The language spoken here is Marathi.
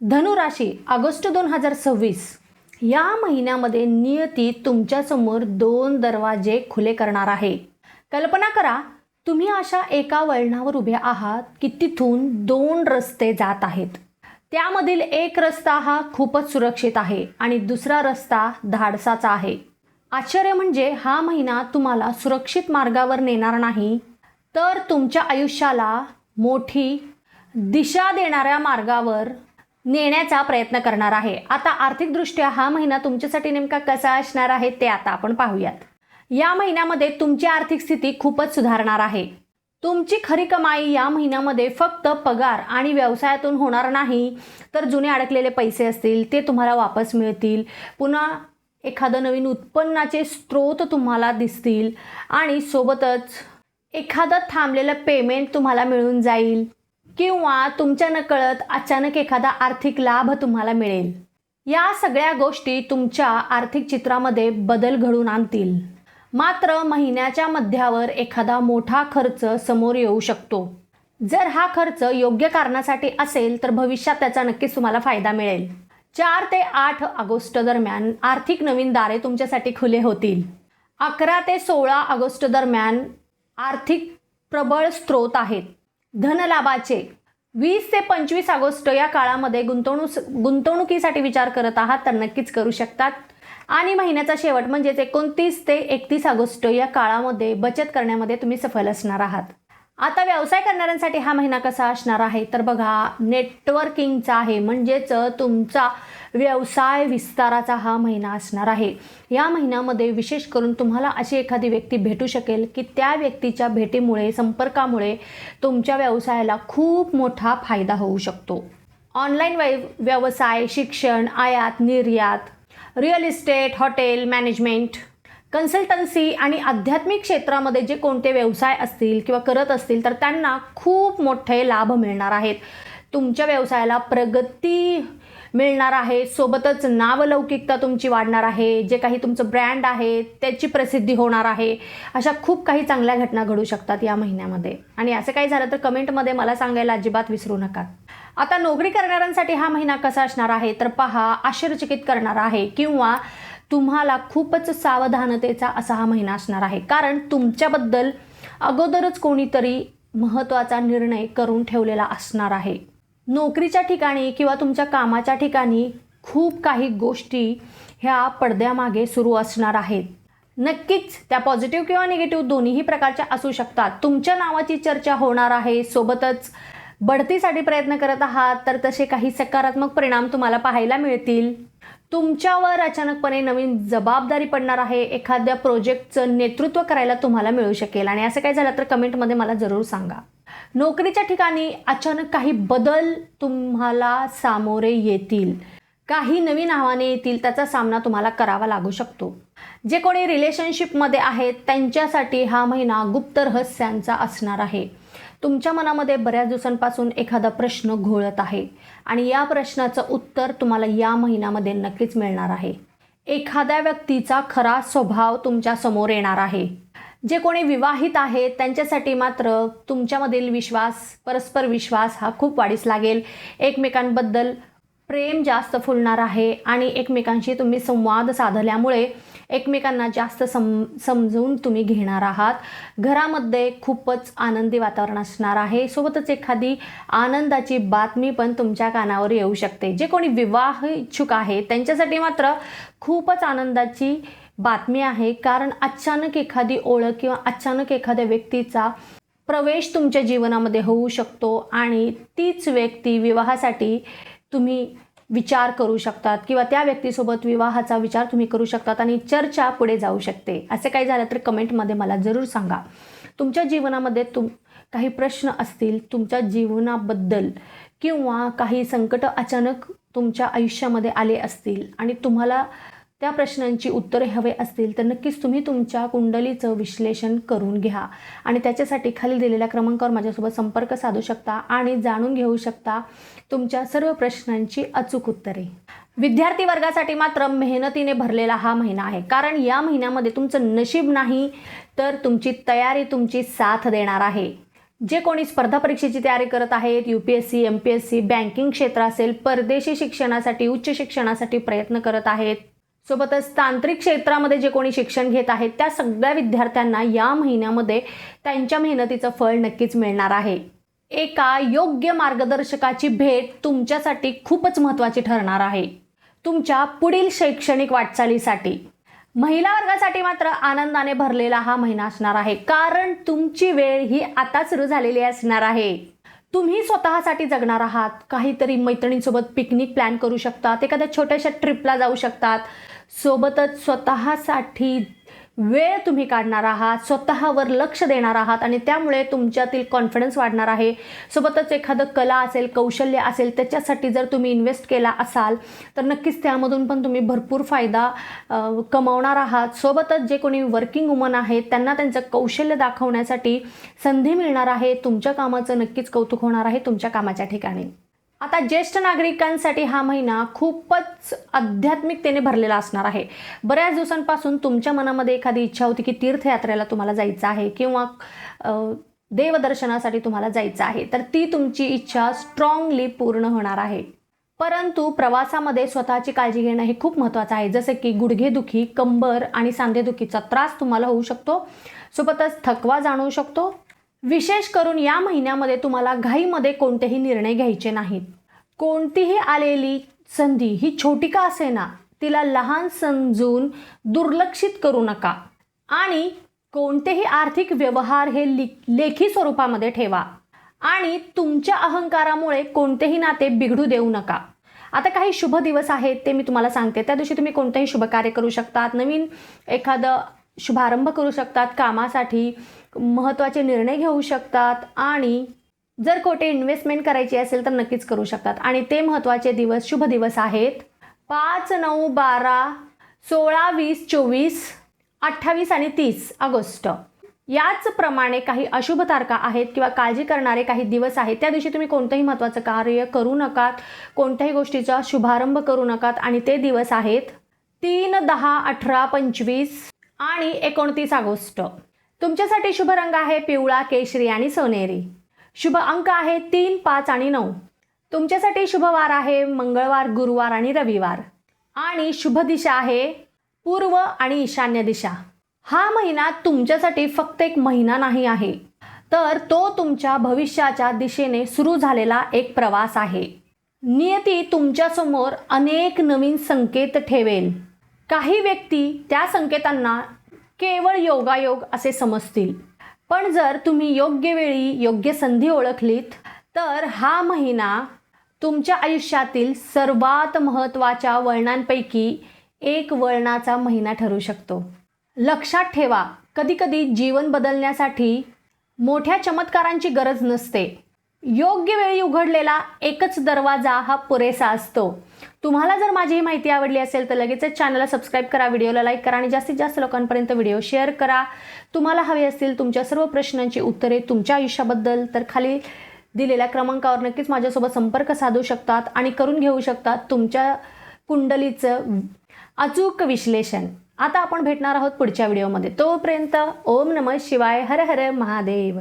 धनुराशी ऑगस्ट 2026 या महिन्यामध्ये नियती तुमच्यासमोर 2 दरवाजे खुले करणार आहे. कल्पना करा, तुम्ही अशा एका वळणावर उभे आहात की तिथून 2 रस्ते जात आहेत. त्यामधील एक रस्ता हा खूपच सुरक्षित आहे आणि दुसरा रस्ता धाडसाचा आहे. आश्चर्य म्हणजे हा महिना तुम्हाला सुरक्षित मार्गावर नेणार नाही, तर तुमच्या आयुष्याला मोठी दिशा देणाऱ्या मार्गावर नेण्याचा प्रयत्न करणार आहे. आता आर्थिकदृष्ट्या हा महिना तुमच्यासाठी नेमका कसा असणार आहे ते आता आपण पाहूयात. या महिन्यामध्ये तुमची आर्थिक स्थिती खूपच सुधारणार आहे. तुमची खरी कमाई या महिन्यामध्ये फक्त पगार आणि व्यवसायातून होणार नाही, तर जुने अडकलेले पैसे असतील ते तुम्हाला वापस मिळतील. पुन्हा एखादं नवीन उत्पन्नाचे स्रोत तुम्हाला दिसतील आणि सोबतच एखादं थांबलेलं पेमेंट तुम्हाला मिळून जाईल किंवा तुमच्या नकळत अचानक एखादा आर्थिक लाभ तुम्हाला मिळेल. या सगळ्या गोष्टी तुमच्या आर्थिक चित्रामध्ये बदल घडवून आणतील. मात्र महिन्याच्या मध्यावर एखादा मोठा खर्च समोर येऊ शकतो. जर हा खर्च योग्य कारणासाठी असेल तर भविष्यात त्याचा नक्कीच तुम्हाला फायदा मिळेल. 4 ते 8 ऑगस्ट दरम्यान आर्थिक नवीन दारे तुमच्यासाठी खुले होतील. 11 ते 16 ऑगस्ट दरम्यान आर्थिक प्रबळ स्रोत आहेत. धनलाभाचे 20 ते 25 ऑगस्ट या काळामध्ये गुंतवणुकीसाठी विचार करत आहात तर नक्कीच करू शकतात. आणि महिन्याचा शेवट म्हणजेच 29 ते 31 ऑगस्ट या काळामध्ये बचत करण्यामध्ये तुम्ही सफल असणार आहात. आता व्यवसाय करणाऱ्यांसाठी हा महिना कसा असणार आहे तर बघा, नेटवर्किंगचा आहे, म्हणजेच तुमचा व्यवसाय विस्ताराचा हा महिना असणार आहे. या महिन्यामध्ये विशेष करून तुम्हाला अशी एखादी व्यक्ती भेटू शकेल की त्या व्यक्तीच्या भेटीमुळे, संपर्कामुळे तुमच्या व्यवसायाला खूप मोठा फायदा होऊ शकतो. ऑनलाईन व्यवसाय, शिक्षण, आयात निर्यात, real estate, hotel management, consultancy आणि आध्यात्मिक क्षेत्रामध्ये जे कोणते व्यवसाय असतील किंवा करत असतील तर त्यांना खूप मोठे लाभ मिळणार आहेत. तुमच्या व्यवसायाला प्रगती मिळणार आहे. सोबतच नावलौकिकता तुमची वाढणार आहे. जे काही तुमचं ब्रँड आहे त्याची प्रसिद्धी होणार आहे. अशा खूप काही चांगल्या घटना घडू शकतात या महिन्यामध्ये. आणि असं काही झालं तर कमेंटमध्ये मला सांगायला अजिबात विसरू नका. आता नोकरी करणाऱ्यांसाठी हा महिना कसा असणार आहे तर पहा, आश्चर्यचकित करणारा आहे किंवा तुम्हाला खूपच सावधानतेचा असा हा महिना असणार आहे. कारण तुमच्याबद्दल अगोदरच कोणीतरी महत्त्वाचा निर्णय करून ठेवलेला असणार आहे. नोकरीच्या ठिकाणी किंवा तुमच्या कामाच्या ठिकाणी खूप काही गोष्टी ह्या पडद्यामागे सुरू असणार आहेत. नक्कीच त्या पॉझिटिव्ह किंवा निगेटिव्ह दोन्हीही प्रकारच्या असू शकतात. तुमच्या नावाची चर्चा होणार आहे. सोबतच बढतीसाठी प्रयत्न करत आहात तर तसे काही सकारात्मक परिणाम तुम्हाला पाहायला मिळतील. तुमच्यावर अचानकपणे नवीन जबाबदारी पडणार आहे. एखाद्या प्रोजेक्टचं नेतृत्व करायला तुम्हाला मिळू शकेल. आणि असं काही झालं तर कमेंटमध्ये मला जरूर सांगा. नोकरीच्या ठिकाणी अचानक काही बदल तुम्हाला सामोरे येतील. काही नवीन आव्हाने येतील, त्याचा सामना तुम्हाला करावा लागू शकतो. जे कोणी रिलेशनशिपमध्ये आहेत त्यांच्यासाठी हा महिना गुप्त रहस्यांचा असणार आहे. तुमच्या मनामध्ये बऱ्याच दिवसांपासून एखादा प्रश्न घोळत आहे आणि या प्रश्नाचं उत्तर तुम्हाला या महिन्यामध्ये नक्कीच मिळणार आहे. एखाद्या व्यक्तीचा खरा स्वभाव तुमच्या समोर येणार आहे. जे कोणी विवाहित आहेत त्यांच्यासाठी मात्र तुमच्यामधील विश्वास, परस्पर विश्वास हा खूप वाढीस लागेल. एकमेकांबद्दल प्रेम जास्त फुलणार आहे आणि एकमेकांशी तुम्ही संवाद साधल्यामुळे एकमेकांना जास्त समजून तुम्ही घेणार आहात. घरामध्ये खूपच आनंदी वातावरण असणार आहे. सोबतच एखादी आनंदाची बातमी पण तुमच्या कानावर येऊ शकते. जे कोणी विवाह इच्छुक आहे त्यांच्यासाठी मात्र खूपच आनंदाची बातमी आहे. कारण अचानक एखादी ओळख किंवा अचानक एखाद्या व्यक्तीचा प्रवेश तुमच्या जीवनामध्ये होऊ शकतो आणि तीच व्यक्ती विवाहासाठी तुम्ही विचार करू शकतात किंवा त्या व्यक्तीसोबत विवाहाचा विचार तुम्ही करू शकतात आणि चर्चा पुढे जाऊ शकते. असे काही झालं तर कमेंटमध्ये मला जरूर सांगा. तुमच्या जीवनामध्ये काही प्रश्न असतील तुमच्या जीवनाबद्दल किंवा काही संकट अचानक तुमच्या आयुष्यामध्ये आले असतील आणि तुम्हाला त्या प्रश्नांची उत्तरे हवे असतील तर नक्कीच तुम्ही तुमच्या कुंडलीचं विश्लेषण करून घ्या आणि त्याच्यासाठी खाली दिलेल्या क्रमांकावर माझ्यासोबत संपर्क साधू शकता आणि जाणून घेऊ शकता तुमच्या सर्व प्रश्नांची अचूक उत्तरे. विद्यार्थी वर्गासाठी मात्र मेहनतीने भरलेला हा महिना आहे. कारण या महिन्यामध्ये तुमचं नशीब नाही तर तुमची तयारी तुमची साथ देणार आहे. जे कोणी स्पर्धा परीक्षेची तयारी करत आहेत, UPSC, MPSC, बँकिंग क्षेत्र असेल, परदेशी शिक्षणासाठी, उच्च शिक्षणासाठी प्रयत्न करत आहेत, सोबतच तांत्रिक क्षेत्रामध्ये जे कोणी शिक्षण घेत आहेत, त्या सगळ्या विद्यार्थ्यांना या महिन्यामध्ये त्यांच्या मेहनतीचं फळ नक्कीच मिळणार आहे. एका योग्य मार्गदर्शकाची भेट तुमच्यासाठी खूपच महत्त्वाची ठरणार आहे तुमच्या पुढील शैक्षणिक वाटचालीसाठी. महिला वर्गासाठी मात्र आनंदाने भरलेला हा महिना असणार आहे, कारण तुमची वेळ ही आता सुरू झालेली असणार आहे. तुम्ही स्वतःसाठी जगणार आहात. काहीतरी मैत्रिणींसोबत पिकनिक प्लॅन करू शकतात, एखाद्या छोट्याशा ट्रिपला जाऊ शकतात. सोबतच स्वतःसाठी वेळ तुम्ही काढणार आहात, स्वतःवर लक्ष देणार आहात आणि त्यामुळे तुमच्यातील कॉन्फिडन्स वाढणार आहे. सोबतच एखादं कला असेल, कौशल्य असेल, त्याच्यासाठी जर तुम्ही इन्व्हेस्ट केला असाल तर नक्कीच त्यामधून पण तुम्ही भरपूर फायदा कमावणार आहात. सोबतच जे कोणी वर्किंग वुमन आहेत त्यांना त्यांचं कौशल्य दाखवण्यासाठी संधी मिळणार आहे. तुमच्या कामाचं नक्कीच कौतुक होणार आहे तुमच्या कामाच्या ठिकाणी. आता ज्येष्ठ नागरिकांसाठी हा महिना खूपच आध्यात्मिकतेने भरलेला असणार आहे. बऱ्याच दिवसांपासून तुमच्या मनामध्ये एखादी इच्छा होती की तीर्थयात्रेला तुम्हाला जायचं आहे किंवा देवदर्शनासाठी तुम्हाला जायचं आहे, तर ती तुमची इच्छा स्ट्रॉंगली पूर्ण होणार आहे. परंतु प्रवासामध्ये स्वतःची काळजी घेणं हे खूप महत्त्वाचं आहे. जसे की गुडघेदुखी, कंबर आणि सांधेदुखीचा त्रास तुम्हाला होऊ शकतो. सोबतच थकवा जाणवू शकतो. विशेष करून या महिन्यामध्ये तुम्हाला घाईमध्ये कोणतेही निर्णय घ्यायचे नाहीत. कोणतीही आलेली संधी ही छोटी का असेना तिला लहान समजून दुर्लक्षित करू नका आणि कोणतेही आर्थिक व्यवहार हे लेखी स्वरूपामध्ये ठेवा आणि तुमच्या अहंकारामुळे कोणतेही नाते बिघडू देऊ नका. आता काही शुभ दिवस आहेत ते मी तुम्हाला सांगते. त्या दिवशी तुम्ही कोणतेही शुभ कार्य करू शकतात, नवीन एखादं शुभारंभ करू शकतात, कामासाठी महत्त्वाचे निर्णय घेऊ शकतात आणि जर कोठे इन्व्हेस्टमेंट करायची असेल तर नक्कीच करू शकतात. आणि ते महत्त्वाचे दिवस, शुभ दिवस आहेत 5, 9, 12, 16, 20, 24, 28 आणि 30 ऑगस्ट. याचप्रमाणे काही अशुभ तारखा आहेत किंवा काळजी करणारे काही दिवस आहेत. त्या दिवशी तुम्ही कोणतंही महत्त्वाचं कार्य करू नकात, कोणत्याही गोष्टीचा शुभारंभ करू नकात आणि ते दिवस आहेत 3, 10, 18, 25 आणि 29 ऑगस्ट. तुमच्यासाठी शुभ रंग आहे पिवळा, केशरी आणि सोनेरी. शुभ अंक आहे 3, 5 आणि 9. तुमच्यासाठी शुभ वार आहे मंगळवार, गुरुवार आणि रविवार. आणि शुभ दिशा आहे पूर्व आणि ईशान्य दिशा. हा महिना तुमच्यासाठी फक्त एक महिना नाही आहे, तर तो तुमच्या भविष्याच्या दिशेने सुरू झालेला एक प्रवास आहे. नियती तुमच्यासमोर अनेक नवीन संकेत ठेवेल. काही व्यक्ती त्या संकेतांना केवळ योगायोग असे समजतील, पण जर तुम्ही योग्य वेळी योग्य संधी ओळखलीत तर हा महिना तुमच्या आयुष्यातील सर्वात महत्त्वाच्या वळणांपैकी एक वळणाचा महिना ठरू शकतो. लक्षात ठेवा, कधीकधी जीवन बदलण्यासाठी मोठ्या चमत्कारांची गरज नसते. योग्य वेळी उघडलेला एकच दरवाजा हा पुरेसा असतो. तुम्हाला जर माझी ही माहिती आवडली असेल तर लगेचच चॅनलला सबस्क्राईब करा, व्हिडिओला लाईक करा आणि जास्तीत जास्त लोकांपर्यंत व्हिडिओ शेअर करा. तुम्हाला हवे असतील तुमच्या सर्व प्रश्नांची उत्तरे तुमच्या आयुष्याबद्दल तर खाली दिलेल्या क्रमांकावर नक्कीच माझ्यासोबत संपर्क साधू शकतात आणि करून घेऊ शकतात तुमच्या कुंडलीचं अचूक विश्लेषण. आता आपण भेटणार आहोत पुढच्या व्हिडिओमध्ये. तोपर्यंत ओम नमः शिवाय, हर हर महादेव.